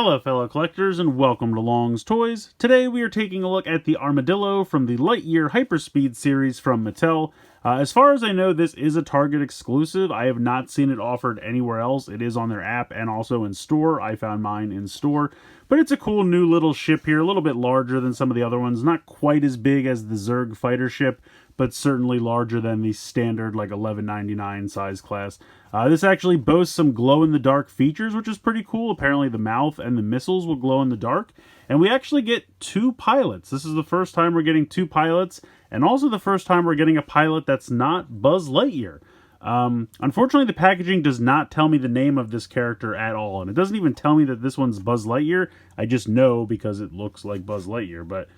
Hello fellow collectors and welcome to Long's Toys. Today we are taking a look at the Armadillo from the Lightyear Hyperspeed series from Mattel. As far as I know, this is a Target exclusive. I have not seen it offered anywhere else. It is on their app and also in store. I found mine in store. But it's a cool new little ship here, a little bit larger than some of the other ones. Not quite as big as the Zerg fighter ship, but certainly larger than the standard like $11.99 size class. This actually boasts some glow-in-the-dark features, which is pretty cool. Apparently the mouth and the missiles will glow in the dark. And we actually get two pilots. This is the first time we're getting two pilots, and also the first time we're getting a pilot that's not Buzz Lightyear. Unfortunately, the packaging does not tell me the name of this character at all, and it doesn't even tell me that this one's Buzz Lightyear. I just know because it looks like Buzz Lightyear. But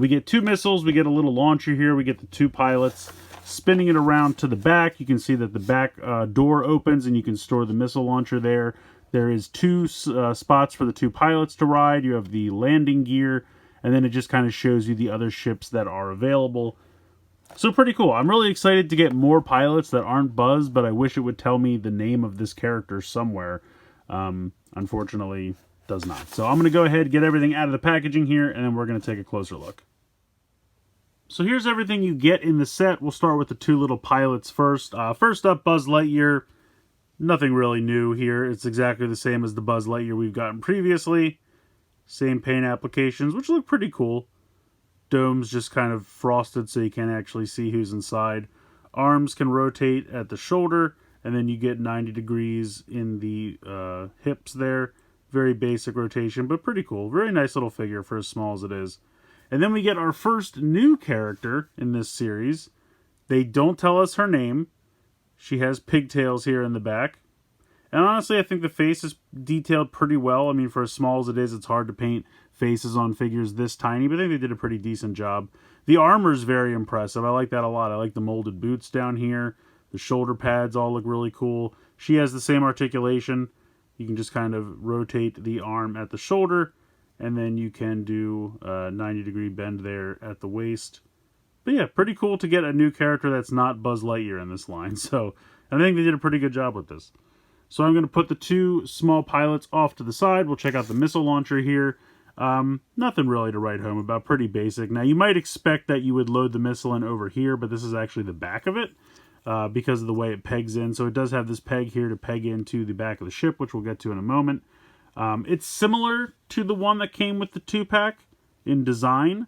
we get two missiles, we get a little launcher here, we get the two pilots. Spinning it around to the back, you can see that the back door opens and you can store the missile launcher there. There is two spots for the two pilots to ride. You have the landing gear, and then it just kind of shows you the other ships that are available. So pretty cool. I'm really excited to get more pilots that aren't Buzz, but I wish it would tell me the name of this character somewhere. Unfortunately, does not. So I'm going to go ahead and get everything out of the packaging here, and then we're going to take a closer look. So here's everything you get in the set. We'll start with the two little pilots first. First up, Buzz Lightyear. Nothing really new here. It's exactly the same as the Buzz Lightyear we've gotten previously. Same paint applications, which look pretty cool. Dome's just kind of frosted so you can't actually see who's inside. Arms can rotate at the shoulder, and then you get 90 degrees in the hips there. Very basic rotation, but pretty cool. Very nice little figure for as small as it is. And then we get our first new character in this series. They don't tell us her name. She has pigtails here in the back. And honestly, I think the face is detailed pretty well. I mean, for as small as it is, it's hard to paint faces on figures this tiny, but I think they did a pretty decent job. The armor is very impressive. I like that a lot. I like the molded boots down here. The shoulder pads all look really cool. She has the same articulation. You can just kind of rotate the arm at the shoulder, and then you can do a 90-degree bend there at the waist. But yeah, pretty cool to get a new character that's not Buzz Lightyear in this line. So I think they did a pretty good job with this. So I'm going to put the two small pilots off to the side. We'll check out the missile launcher here. Nothing really to write home about. Pretty basic. Now, you might expect that you would load the missile in over here, but this is actually the back of it because of the way it pegs in. So it does have this peg here to peg into the back of the ship, which we'll get to in a moment. It's similar to the one that came with the 2-pack in design,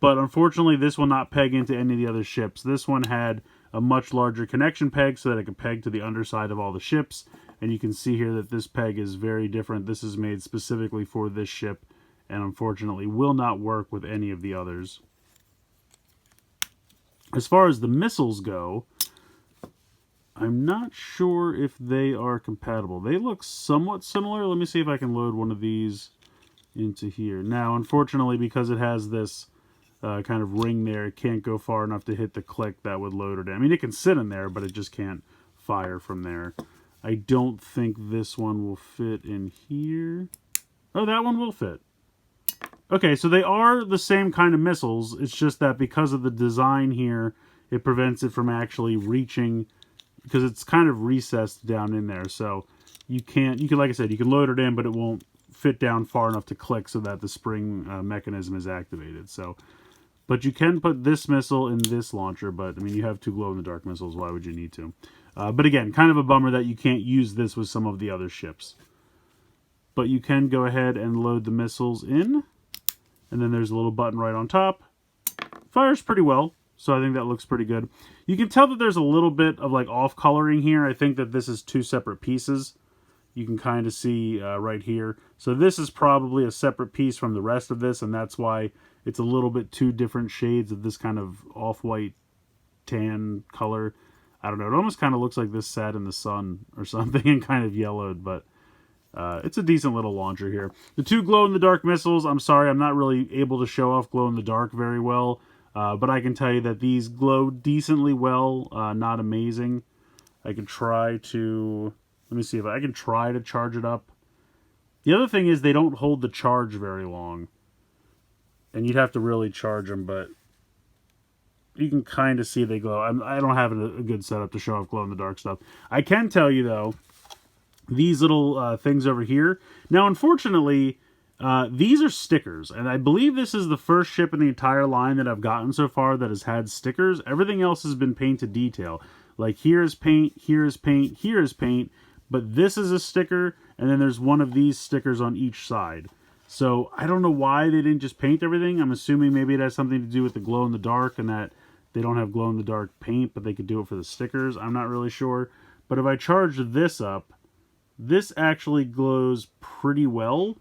but unfortunately this will not peg into any of the other ships. This one had a much larger connection peg so that it could peg to the underside of all the ships, and you can see here that this peg is very different. This is made specifically for this ship, and unfortunately will not work with any of the others. As far as the missiles go, I'm not sure if they are compatible. They look somewhat similar. Let me see if I can load one of these into here. Now, unfortunately, because it has this kind of ring there, it can't go far enough to hit the click that would load it in. I mean, it can sit in there, but it just can't fire from there. I don't think this one will fit in here. Oh, that one will fit. Okay, so they are the same kind of missiles. It's just that because of the design here, it prevents it from actually reaching, because it's kind of recessed down in there. So you can, like I said, you can load it in, but it won't fit down far enough to click so that the spring mechanism is activated. So, but you can put this missile in this launcher, but I mean, you have two glow-in-the-dark missiles. Why would you need to? But again, kind of a bummer that you can't use this with some of the other ships. But you can go ahead and load the missiles in. And then there's a little button right on top. Fires pretty well, so I think that looks pretty good. You can tell that there's a little bit of like off coloring here. I think that this is two separate pieces. You can kind of see right here. So this is probably a separate piece from the rest of this, and that's why it's a little bit two different shades of this kind of off-white tan color. I don't know. It almost kind of looks like this sat in the sun or something and kind of yellowed, but it's a decent little launcher here. The two glow-in-the-dark missiles, I'm sorry, I'm not really able to show off glow-in-the-dark very well, but I can tell you that these glow decently well, not amazing. I can try to, let me see if I can try to charge it up. The other thing is they don't hold the charge very long, and you'd have to really charge them, but you can kind of see they glow. I don't have a good setup to show off glow-in-the-dark stuff. I can tell you, though, these little things over here. Now, unfortunately, these are stickers, and I believe this is the first ship in the entire line that I've gotten so far that has had stickers. Everything else has been painted detail. Like, here is paint, here is paint, here is paint, but this is a sticker, and then there's one of these stickers on each side. So, I don't know why they didn't just paint everything. I'm assuming maybe it has something to do with the glow-in-the-dark, and that they don't have glow-in-the-dark paint, but they could do it for the stickers. I'm not really sure. But if I charge this up, this actually glows pretty well.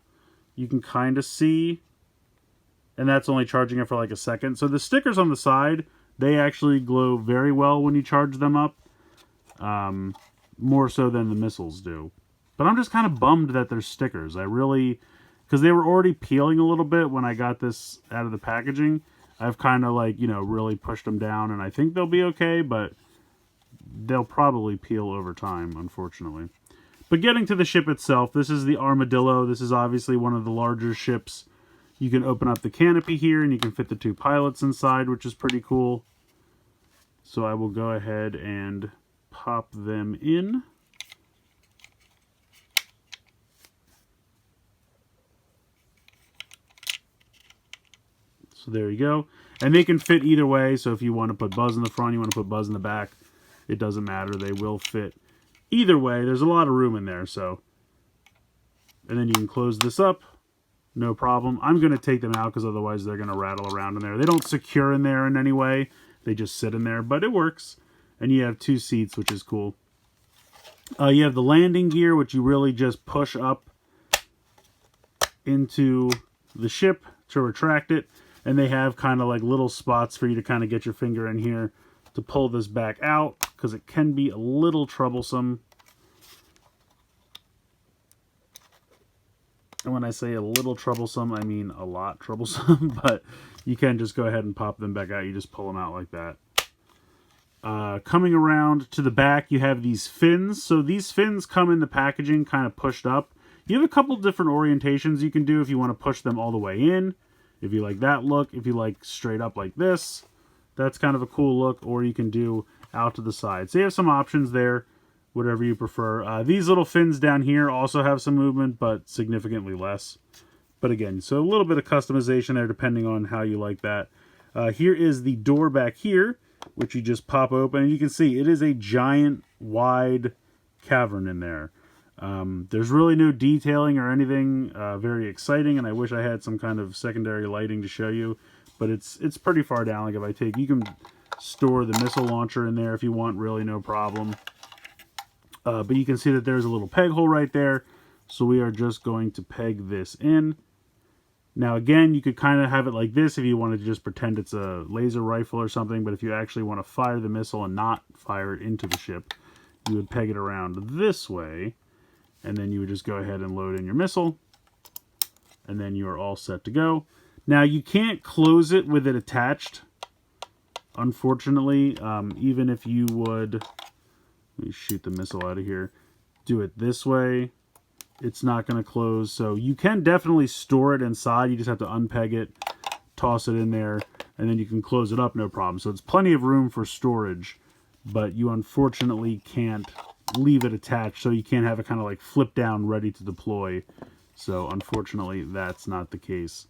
You can kind of see, and that's only charging it for like a second. So the stickers on the side, they actually glow very well when you charge them up, more so than the missiles do. But I'm just kind of bummed that they're stickers. I really, because they were already peeling a little bit when I got this out of the packaging. I've kind of like, you know, really pushed them down, and I think they'll be okay, but they'll probably peel over time, unfortunately. But getting to the ship itself, this is the Armadillo. This is obviously one of the larger ships. You can open up the canopy here, and you can fit the 2 pilots inside, which is pretty cool. So I will go ahead and pop them in. So there you go. And they can fit either way, so if you want to put Buzz in the front, you want to put Buzz in the back, it doesn't matter. They will fit either way. There's a lot of room in there, so. And then you can close this up. No problem. I'm going to take them out because otherwise they're going to rattle around in there. They don't secure in there in any way. They just sit in there, but it works. And you have 2 seats, which is cool. You have the landing gear, which you really just push up into the ship to retract it. And they have kind of like little spots for you to kind of get your finger in here to pull this back out, because it can be a little troublesome. And when I say a little troublesome, I mean a lot troublesome, but you can just go ahead and pop them back out. You just pull them out like that. Coming around to the back, you have these fins. So these fins come in the packaging kind of pushed up. You have a couple different orientations you can do if you want to push them all the way in. If you like that look, if you like straight up like this, that's kind of a cool look, or you can do out to the side. So you have some options there, whatever you prefer. These little fins down here also have some movement, but significantly less. But again, so a little bit of customization there depending on how you like that. Here is the door back here, which you just pop open, and you can see it is a giant, wide cavern in there. There's really no detailing or anything very exciting, and I wish I had some kind of secondary lighting to show you. But it's pretty far down. Like if I take, you can store the missile launcher in there if you want, really no problem. But you can see that there's a little peg hole right there. So we are just going to peg this in. Now again, you could kind of have it like this if you wanted to just pretend it's a laser rifle or something. But if you actually want to fire the missile and not fire it into the ship, you would peg it around this way. And then you would just go ahead and load in your missile. And then you are all set to go. Now, you can't close it with it attached, unfortunately. Even if you would, let me shoot the missile out of here, do it this way, it's not going to close. So you can definitely store it inside. You just have to unpeg it, toss it in there, and then you can close it up, no problem. So it's plenty of room for storage, but you unfortunately can't leave it attached. So you can't have it kind of like flip down, ready to deploy. So unfortunately, that's not the case.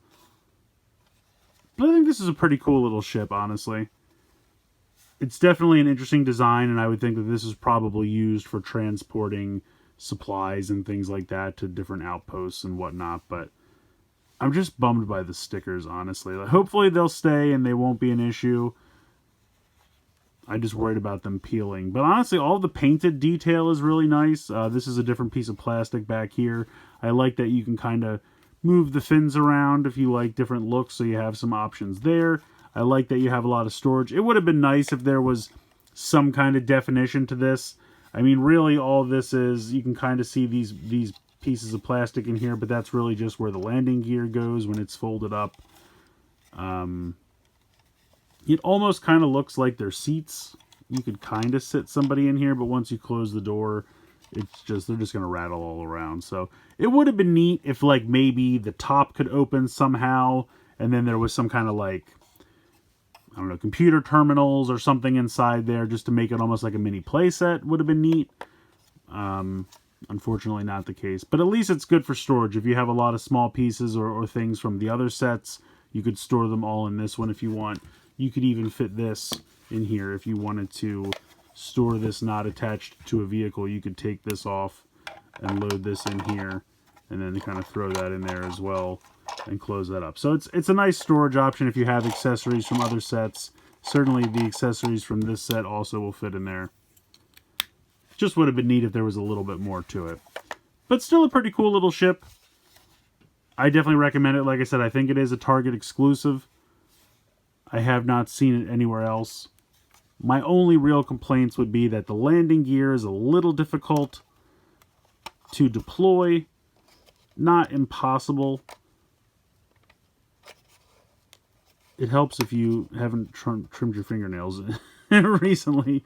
But I think this is a pretty cool little ship, honestly. It's definitely an interesting design, and I would think that this is probably used for transporting supplies and things like that to different outposts and whatnot, but I'm just bummed by the stickers, honestly. Like, hopefully they'll stay and they won't be an issue. I'm just worried about them peeling. But honestly, all the painted detail is really nice. This is a different piece of plastic back here. I like that you can kind of move the fins around if you like different looks, so you have some options there. I like that you have a lot of storage. It would have been nice if there was some kind of definition to this. I mean, really all this is, you can kind of see these pieces of plastic in here, but that's really just where the landing gear goes when it's folded up. It almost kind of looks like they're seats. You could kind of sit somebody in here, but once you close the door, it's just, they're just going to rattle all around. So it would have been neat if, like, maybe the top could open somehow, and then there was some kind of, like, I don't know, computer terminals or something inside there just to make it almost like a mini playset. Would have been neat. Unfortunately not the case. But at least it's good for storage. If you have a lot of small pieces or things from the other sets, you could store them all in this one if you want. You could even fit this in here if you wanted to store this not attached to a vehicle. You could take this off and load this in here, and then kind of throw that in there as well and close that up. So it's a nice storage option if you have accessories from other sets. Certainly the accessories from this set also will fit in there. Just would have been neat if there was a little bit more to it. But still a pretty cool little ship. I definitely recommend it. Like I said, I think it is a Target exclusive. I have not seen it anywhere else. My only real complaints would be that the landing gear is a little difficult to deploy. Not impossible. It helps if you haven't trimmed your fingernails recently,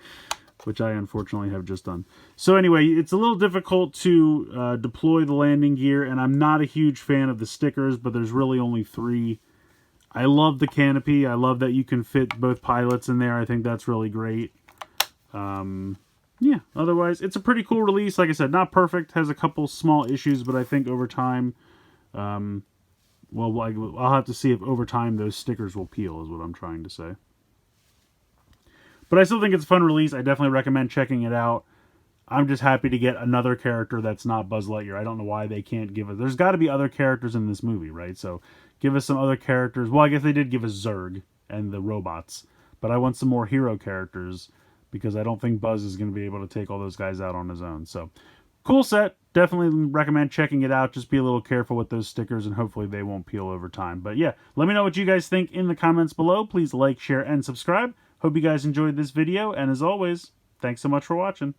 which I unfortunately have just done. So anyway, it's a little difficult to deploy the landing gear, and I'm not a huge fan of the stickers, but there's really only 3. I love the canopy. I love that you can fit both pilots in there. I think that's really great. Yeah, otherwise, it's a pretty cool release. Like I said, not perfect. Has a couple small issues, but I think over time, well, I'll have to see if over time those stickers will peel, is what I'm trying to say. But I still think it's a fun release. I definitely recommend checking it out. I'm just happy to get another character that's not Buzz Lightyear. I don't know why they can't give us... There's got to be other characters in this movie, right? So give us some other characters. Well, I guess they did give us Zurg and the robots. But I want some more hero characters because I don't think Buzz is going to be able to take all those guys out on his own. So cool set. Definitely recommend checking it out. Just be a little careful with those stickers and hopefully they won't peel over time. But yeah, let me know what you guys think in the comments below. Please like, share, and subscribe. Hope you guys enjoyed this video. And as always, thanks so much for watching.